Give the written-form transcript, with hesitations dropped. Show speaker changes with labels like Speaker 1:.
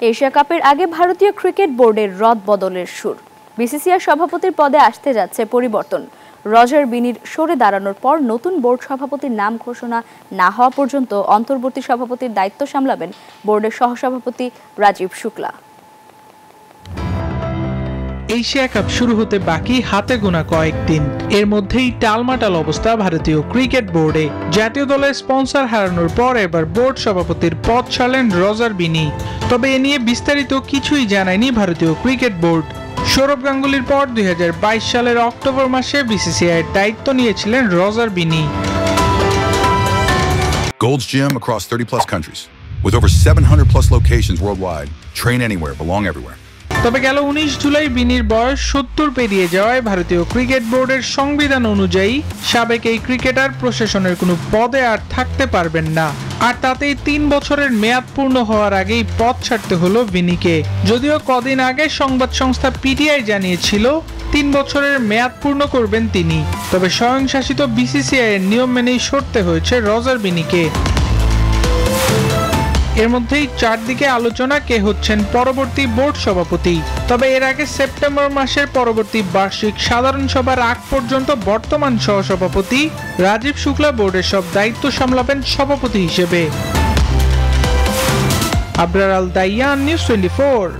Speaker 1: Asia কাপের আগে ভারতীয় ক্রিকেট বোর্ডের রদবদলের সুর। বিসিসিআই সভাপতির পদে আসতে যাচ্ছে পরিবর্তন। রজার বিনির সরে দাঁড়ানোর পর নতুন বোর্ড সভাপতির নাম ঘোষণা না হওয়া পর্যন্ত অন্তর্বর্তী সভাপতির দায়িত্ব সামলাবেন বোর্ডের সহসভাপতি রাজীব শুক্লা।
Speaker 2: এশিয়া কাপ শুরু হতে বাকি হাতে গোনা কয়েকদিন, এর মধ্যেই টালমাটাল অবস্থা ভারতীয় ক্রিকেট বোর্ডে। জাতীয় দলের স্পন্সর হারানোর পর এবার বোর্ড সভাপতির পদ ছাড়লেন রজার বিনি। তবে এ নিয়ে বিস্তারিত কিছুই জানায়নি ভারতীয় ক্রিকেট বোর্ড। সৌরভ গাঙ্গুলির পর 2022 সালের অক্টোবর মাসে বিসিসিআইয়ের দায়িত্ব নিয়েছিলেন রজার বিনি।
Speaker 3: Gold's Gym across 30+ countries with over 700+ locations worldwide. Train anywhere, belong everywhere.
Speaker 2: তবে গেল 19 জুলাই বিনির বয়স 70 পেরিয়ে যাওয়ায় ভারতীয় ক্রিকেট বোর্ডের সংবিধান অনুযায়ী সাবেক এই ক্রিকেটার প্রশাসনের কোনো পদে আর থাকতে পারবেন না। আর তাতেই 3 বছরের মেয়াদ পূর্ণ হওয়ার আগেই পদ ছাড়তে হলো বিনিকে। যদিও কদিন আগে সংবাদ সংস্থা পিটিআই জানিয়েছিল 3 বছরের মেয়াদ পূর্ণ করবেন তিনি। তবে স্বয়ংশাসিত বিসিসিআই এর নিয়ম মেনেই সরতে হয়েছে রজার বিনিকে। এর মধ্যেই চারদিকে আলোচনা কে হচ্ছেন পরবর্তী বোর্ড সভাপতি। তবে এর আগে সেপ্টেম্বর মাসের পরবর্তী বার্ষিক সাধারণ সভার আগ পর্যন্ত বর্তমান সহসভাপতি রাজীব শুক্লা বোর্ডের সব দায়িত্ব সামলাবেন সভাপতি হিসেবে। আবরার আল দাইয়ান, নিউজ 24।